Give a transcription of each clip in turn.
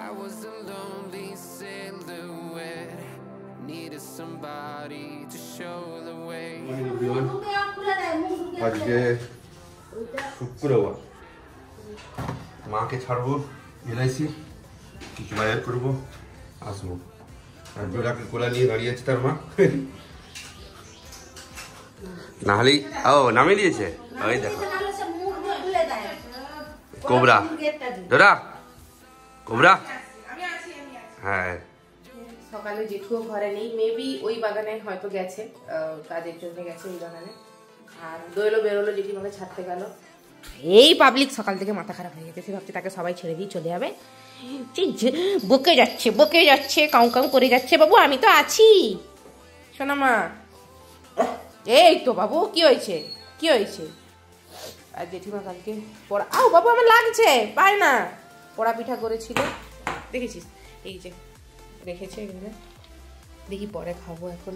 I was a lonely silhouette, needed somebody to show the way. আজকে শুক্রবার মাকে ছাড়বো এলআইসি কিছু বাজার করবো আসবো আর জোড়াকে কোলা নিয়ে দাঁড়িয়ে আছে তার মা না হলেই ও নামিয়ে দিয়েছে ওই দেখো কোবরা জোড়া কোবরা হ্যাঁ সকালে জেঠুও ঘরে নেই, মেবি ওই বাগানে হয়তো গেছে, কাজের জন্য গেছে ওই বাগানে। আর দোয়েলও বেরোলো, জেঠিমাকে ছাড়তে গেল। এই পাবলিক সকাল থেকে মাথা খারাপ হয়ে গেছে, ভাবছে তাকে সবাই ছেড়ে দিয়ে চলে যাবে, বকে যাচ্ছে কাউ কাউ করে যাচ্ছে। বাবু আমি তো আছি, শোনা মা। এই তো বাবু কি হয়েছে কি হয়েছে? আর জেঠিমা কালকে পড়া, আও বাবু আমার লাগছে, পায় না, পোড়া পিঠা করেছিল দেখেছিস, এই যে রেখেছে এগুলো, দেখি পরে খাবো, এখন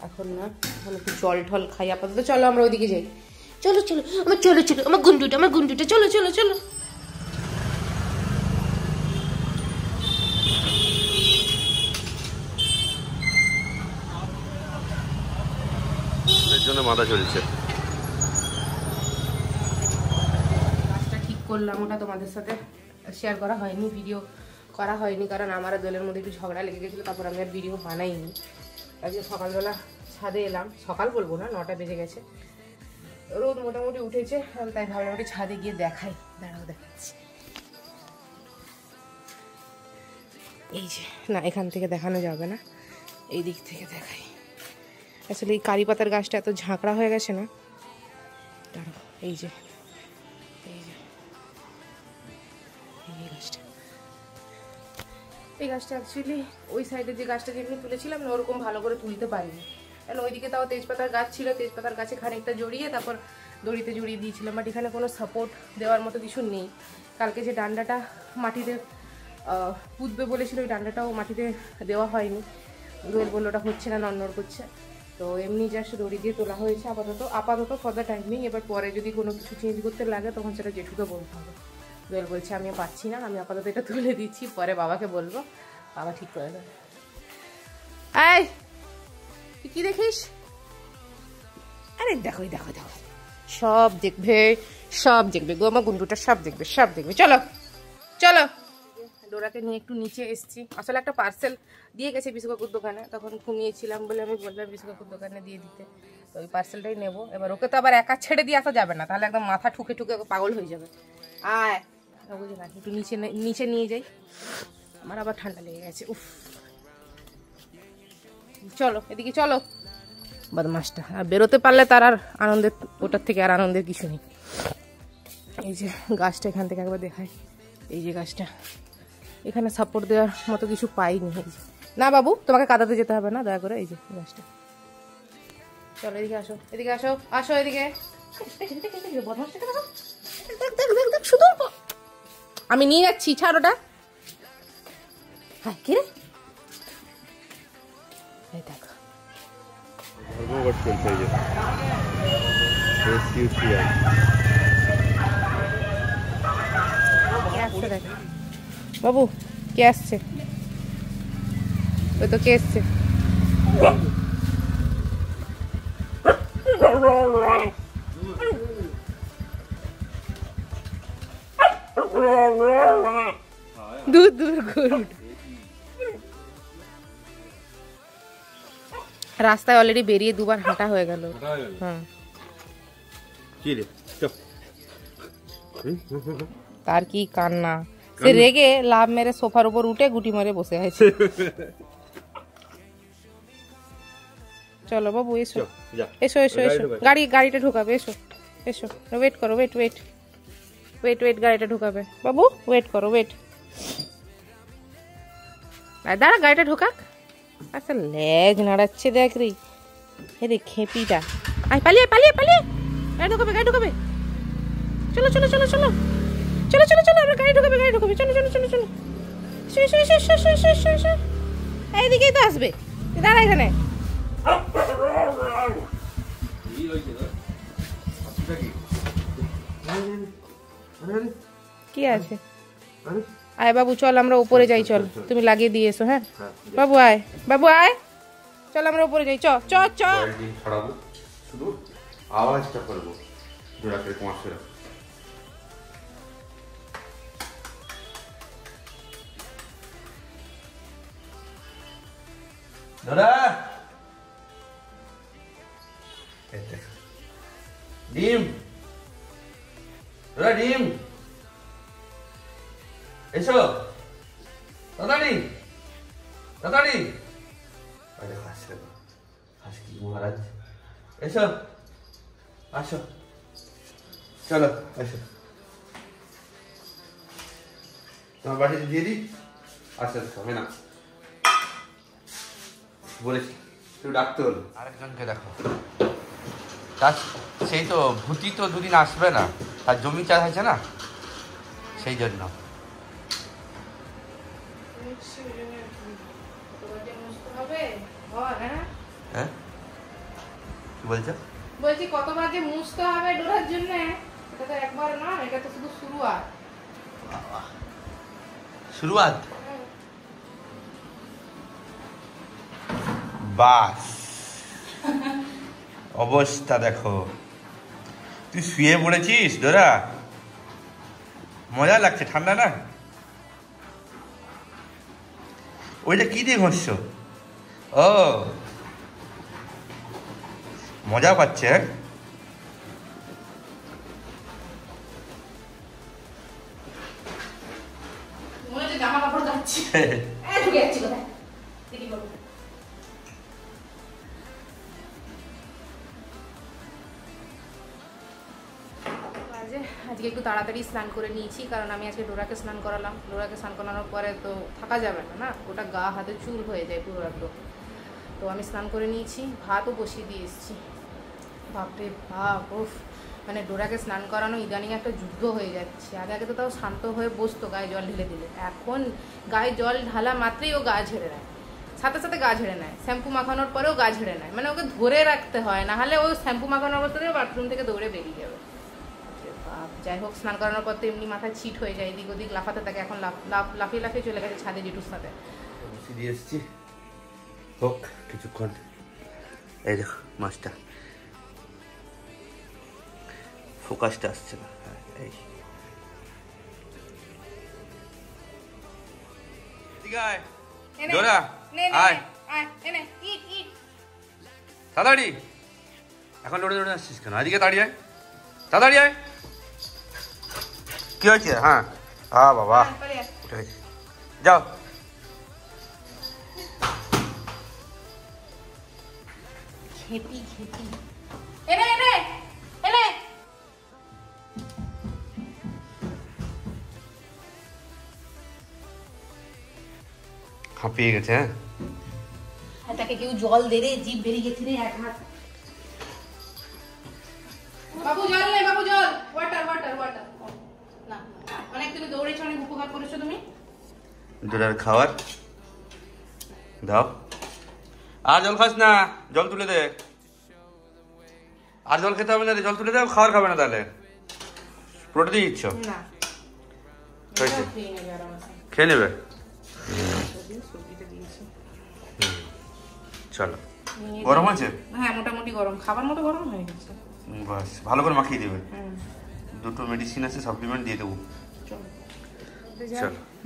এখন না, এখন একটু জল ঠল খাই আপাতত। চলো আমরা ওইদিকে যাই, চলো চলো আমার, চলো চলো আমার গুন্ডুটা চলো চলো চলো। এর জন্য মাথা চলছে। কাজটা ঠিক করলাম, ওটা তোমাদের সাথে শেয়ার করা হয়নি, ভিডিও করা হয়নি, কারণ আমার আর দোলের মধ্যে একটু ঝগড়া লেগে গেছিলো, তারপর আমি আর ভিডিও বানাইনি। আজকে সকালবেলা ছাদে এলাম, সকাল বলবো না, 9টা বেজে গেছে, রোদ মোটামুটি উঠেছে, তাই ভাবলাম একটু ছাদে গিয়ে দেখাই, দাঁড়াও দেখাচ্ছি। এই যে না, এখান থেকে দেখানো যাবে না, এই দিক থেকে দেখাই। আসলে এই কারি পাতার গাছটা এত ঝাঁকড়া হয়ে গেছে না, দাঁড়াও, এই যে এই যে এই গাছটা, এই গাছটা অ্যাকচুয়ালি ওই সাইডে যে গাছটা যেমনি তুলেছিলাম না, ওরকম ভালো করে তুলতে পারিনি, কারণ ওইদিকে তাও তেজপাতার গাছ ছিল, তেজপাতার গাছে খানিকটা জড়িয়ে তারপর দড়িতে জড়িয়ে দিয়েছিলাম, বাট এখানে কোনো সাপোর্ট দেওয়ার মতো কিছু নেই। কালকে যে ডান্ডাটা মাটিতে পুঁতবে বলেছিল, ওই ডান্ডাটাও মাটিতে দেওয়া হয়নি, দোয়েল বলল ওটা হচ্ছে না, নড়নড় করছে, তো এমনি জাস্ট দড়ি দিয়ে তোলা হয়েছে আপাতত ফর দ্য টাইমিং। এবার পরে যদি কোনো কিছু চেঞ্জ করতে লাগে তখন সেটা জেঠুকে বলতে হবে। দোয়েল বলছে আমি পাচ্ছি না, আমি আপাতত এটা তুলে দিচ্ছি, পরে বাবাকে বলবো, বাবা ঠিক করে দেবে। এই তুই কি দেখিস? আরে দেখো দেখো দেখো, সব দেখবে গো আমার গুন্ডুটা, সব দেখবে। চলো চলো, ডোরাকে নিয়ে একটু নিচে এসছি, আসলে একটা পার্সেল দিয়ে গেছে বিশ্বকাকুর দোকানে, তখন ঘুমিয়েছিলাম বলে আমি বললাম বিশ্বকাকুর দোকানে দিয়ে দিতে, তো ওই পার্সেলটাই নেবো। এবার ওকে তো আবার একা ছেড়ে দিয়ে আসা যাবে না, তাহলে একদম মাথা ঠুকে পাগল হয়ে যাবে। আয় বুঝে না, একটু নিচে নিয়ে যাই, আমার আবার ঠান্ডা লেগে গেছে, উফ। চলো এদিকে চলো, বদমাসটা, আর বেরোতে পারলে তার আর আনন্দের, ওটার থেকে আর আনন্দের কিছু নেই। এই যে গাছটা এখান থেকে একবার দেখায়, এই যে গাছটা, এখানে সাপোর্ট দেওয়ার মতো কিছু পাইনি। না বাবু তোমাকে কাদাতে যেতে হবে না, দয়া করে, এই যে গাছটা। চলো এদিকে আসো, এদিকে আসো, আসো এদিকে। আমি নিয়ে যাচ্ছি, ছাড় ওটা। হ্যাঁ কে রে, এই দেখো বাবু কে আসছে, ওই তো কে এসছে, দূর গরু। রাস্তায় অলরেডি বেরিয়ে দুবার হাঁটা হয়ে গেল। হ্যাঁ তার কি কান্না, সে রেগে লাভ মেরে সোফার উপর উঠে গুটি মারে বসে আছে। চলো বাবু এসো এসো এসো এসো, গাড়িটা ঢোকাবে, এসো এসো, ওয়েট করো, ওয়েট গাড়িটা ঢোকাবে, বাবু ওয়েট করো, ওয়েট, দাঁড়া গাড়িটা ঢোকাক। আচ্ছা লেজ নাড়াচ্ছে দেখ রে, হে খেপিটা, আয় পালিয়ে গাড়ি ঢোকাবে, চলো আমরা গাড়ি ঢোকাবে, চলো এইদিকেই তো আসবে, দাঁড়া এখানে। কি আছে আয় বাবু চল আমরা উপরে যাই, চল তুমি লাগিয়ে দিয়ে এসো। হ্যাঁ বাবু আয়, বাবু আয়, চল আমরা উপরে যাই, চ চ চ। ছড়াবো, শুধু আওয়াজটা করবো জোড়াকে মাসে। দাদা ডিম, দাদা ডিম এসো তাড়াতাড়ি তাড়াতাড়ি। আরে হাসে হাসি কি মহারাজ, এসো আসো চলো এসো, তোমার বাড়িতে দিয়ে দিই। আচ্ছা হবে না বলেছি, একটু ডাকতে হলো। আরেকজনকে দেখো, তার সেই তো ভূতি তো দুদিন আসবে না, তার জমি চাষ আছে না, সেই জন্য। হ্যাঁ কি বলছো? বলছি কতবার যে মুছতে হবে ডোরার জন্য, এটা তো একবার না, এটা তো শুধু শুরুয়াত। শুরুয়াত বাস। অবস্থা দেখো, তুই শুয়ে পড়েছিস ডোরা, মজা লাগছে, ঠান্ডা না? ওইটা কি দিয়ে ঘষছ? ও মজা পাচ্ছে। জামা কাপড় যাচ্ছে ঢুকে যাচ্ছি কোথায় দেখি বলো। আজকে একটু তাড়াতাড়ি স্নান করে নিয়েছি, কারণ আমি আজকে ডোরাকে স্নান করালাম। ডোরাকে স্নান করানোর পরে তো থাকা যাবে না, না ওটা গা হাতে চুল হয়ে যায় পুরো একদম। তো আমি স্নান করে নিয়েছি, ভাতও বসিয়ে দিয়ে এসেছি। বাপরে বাপ, ওফ, মানে ডোরাকে স্নান করানো ইদানিং একটা যুদ্ধ হয়ে যাচ্ছে। আগে আগে তো তাও শান্ত হয়ে বসতো গায়ে জল ঢেলে দিলে, এখন গায়ে জল ঢালা মাত্রই ও গা ঝেড়ে নেয়, সাথে সাথে গা ঝেড়ে নেয়। শ্যাম্পু মাখানোর পরেও গা ঝেড়ে নেয়, মানে ওকে ধরে রাখতে হয়, না হলে ও শ্যাম্পু মাখানোর অবস্থাতে বাথরুম থেকে দৌড়ে বেরিয়ে যাবে। যাই হোক, স্নান করানোর পর তো এমনি মাথায় ছিট হয়ে যায়, এদিক ওদিক লাফাতে থাকে। এখন লাফিয়ে লাফিয়ে চলে গেছে ছাদে জিটুর সাথে। দিয়ে এসছি, হোক কিছুক্ষণ। এই দেখো মাছটা, ফোকাসটা আসছে না। এই ডোরা আয় তাড়াতাড়ি, এখন দৌড়ে দৌড়ে আসছিস কেন? এদিকে দাঁড়িয়ে আয়, তাড়াতাড়ি আয়। কি হয়েছে? হ্যাঁ বাবা উঠে গেছে, যাও। খেপি খেপি, এনে এনে এনে হাঁপিয়ে গেছে। হ্যাঁ তাকে কেউ জল দে রে, জিভ বেরিয়ে গেছে রে এক হাত। বাবু জল নে, বাবু জল, ওয়াটার ওয়াটার ওয়াটার। না অনেক তুমি দৌড়েছো, অনেক উপকার করেছো তুমি। ডোরার খাওয়ার দাও। আর জল খাস না, জল তুলে দে। আর জল খেতে হবে না, জল তুলে দে। খাবার খাবে না তাহলে, পুরোটা দিয়ে দিচ্ছ? না খেয়ে নেবে। চলো, গরম আছে? হ্যাঁ মোটামুটি গরম, খাবার মতো গরম হয়ে গেছে। বাস ভালো করে মাখিয়ে দেবে। দুটো মেডিসিন আছে, সাপ্লিমেন্ট দিয়ে দেবো।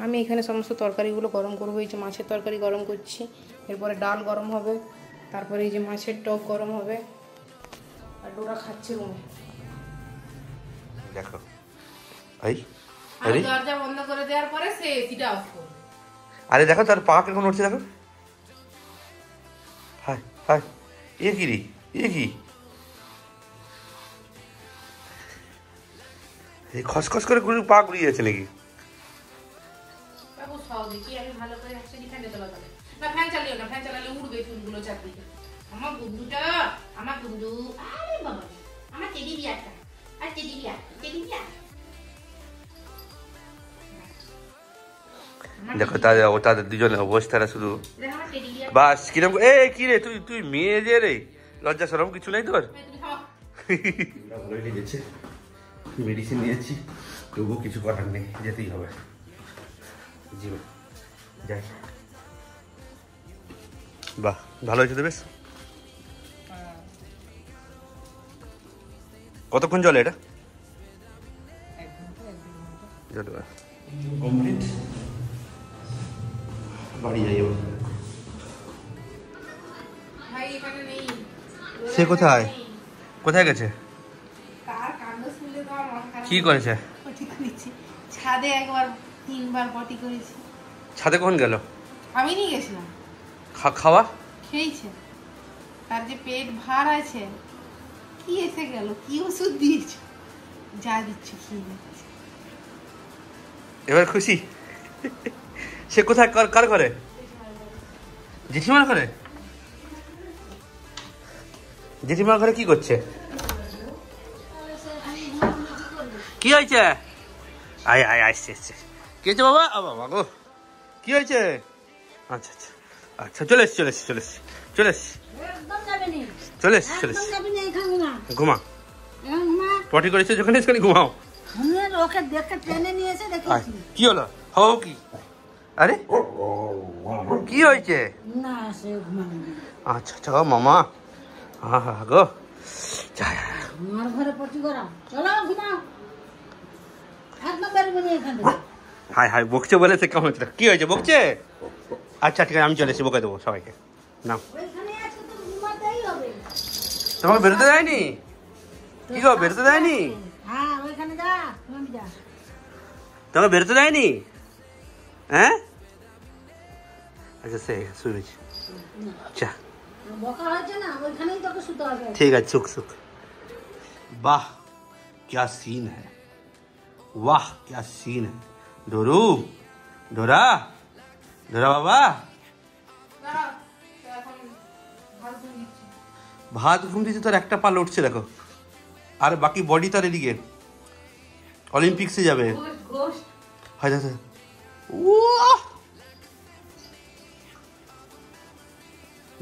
আমি এখানে সমস্ত তরকারিগুলো গরম করবো। এই যে মাছের তরকারি গরম করছি, এরপরে ডাল গরম হবে, তারপরে এই যে মাছের টক গরম হবে, আর ডোরা খাচ্ছে রুমে। দেখো এই দরজা বন্ধ করে দেওয়ার পরে সে এসিটা অফ করবে। আরে দেখো তার পা কেমন উঠছে, দেখো। হাই হাই, এ কি রে, এ কি খসখস করে পা ঘুরিয়ে যাচ্ছে নাকি? বাবু সব দেখি আমি ভালো করে একসাথে ফ্যান চালাতে হবে না, ফ্যান চালিও না, ফ্যান চালালে উড়বে চুলগুলো চারদিকে। আমার বন্ধুটা, আমার বন্ধু, আরে বাবা আমার টেডি বিয়ারটা, আর টেডি বিয়ার, টেডি বিয়ার। দেখো তাদের দুজনের অবস্থাটা শুধু বাস কিরকম। এ কি রে, তুই মেয়ে যে রে, লজ্জা সরম কিছু নাই তোর? মেডিসিন নিয়েছি, তবুও কিছু করার নেই, যেতেই হবে। জিমে যাই। বাহ, ভালো হয়েছে তো বেশ। কতক্ষণ চলে এটা? কমপ্লিট, বাড়ি যাই এবার। ভাই এখানে নেই। সে কোথায় কোথায় গেছে? তার কাণ্ড শুনলে তো আমার মন খারাপ। কি করেছে? পটি করেছি ছাদে, একবার 3বার পটি করেছি। ছাদে কখন গেল? আমি নিয়ে গেছিলাম। খাওয়া খেয়েছে, তার যে পেট ভার আছে, কি এসে গেল, কি ওষুধ দিয়েছে, যা দিচ্ছে খেয়ে যাচ্ছে। এবার খুশি? সে কোথায়, কার ঘরে? জেঠিমার ঘরে? জেঠিমার ঘরে কি করছে? কি হয়েছে? আয় আয় আসছে আসছে। কি হয়েছে বাবা? বাবা গো, কি হয়েছে? আচ্ছা আচ্ছা আচ্ছা, চলে এসছি চলে এসছি চলে এসছি চলে এসছি চলে এসছি চলে এসছি। ঘুমা, পটি করেছে যখন এসে ঘুমাও। ওকে দেখে ট্রেনে নিয়েছে, দেখেছি। কি হলো? হও কি? আরে কি হয়েছে? না, সে ঘুমানো নেই। আচ্ছা আচ্ছা মামা, হ্যাঁ হ্যাঁ গো, আমার ঘরে পটি করা, চলো ঘুমাও, একদম বেরোবো না এখান থেকে। হাই হাই, বকছে বলেছে কেমন হচ্ছে? কি হয়েছে বকছে? আচ্ছা ঠিক আছে, আমি চলে এসেছি, বকে দেবো সবাইকে। না, ওইখানে আজকে তো ঘুমাতেই হবে। তোমাকে বেরোতে দেয়নি? কি গো, বেরোতে দেয়নি? হ্যাঁ, ওইখানে যা, তুমি যা। তোমাকে বেরোতে দেয়নি? হ্যাঁ, আচ্ছা সে শুনেছি। আচ্ছা বকা হয়েছে না, ওইখানেই তোকে শুতে হবে। ठीक है, सुख सुख। वाह क्या सीन है, वाह क्या सीन है। डोरू, डोरा, डोरा बाबा, দাঁড়াও, এখন ভাত ঘুম দিচ্ছি। ভাত ঘুম দিচ্ছে, তোর একটা পা লড়ছে দেখো, আর বাকি বডি তার এদিকে অলিম্পিক্সে যাবে। গোস্ট হয়তো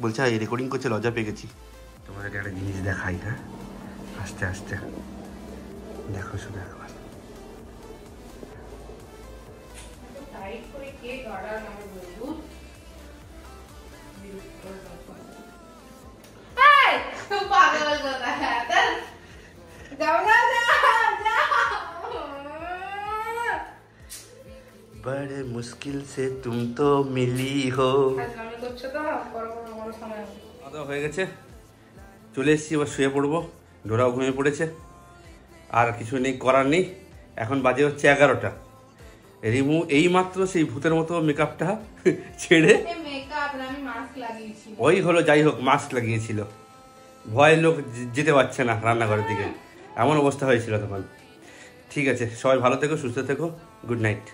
বলছে রেকর্ডিং করছে, লজ্জা পেয়ে গেছি। তোমাদেরকে একটা জিনিস দেখাই, হ্যাঁ আস্তে আস্তে দেখো শুধু একবার। টাইট করে কে গাড়া নামে বলবো। এই পাগল কথা, যাও না, যা। बड़े मुश्किल से तुम तो मिली हो। সামনে করছো তো, বড় সময় হবে। খাওয়া হয়ে গেছে, চলে এসেছি, এবার শুয়ে পড়বো। ডোরাও ঘুমিয়ে পড়েছে, আর কিছু নেই, করার নেই। এখন বাজে হচ্ছে 11টা। রিমু এই মাত্র সেই ভূতের মতো মেকআপটা ছেড়ে, মেকআপ না, আমি মাস্ক লাগিয়েছি। ওই হলো, যাই হোক মাস্ক লাগিয়েছিল, ভয়ের লোক যেতে পারছে না রান্নাঘরের দিকে, এমন অবস্থা হয়েছিল তখন। ঠিক আছে, সবাই ভালো থেকো, সুস্থ থেকো, গুড নাইট।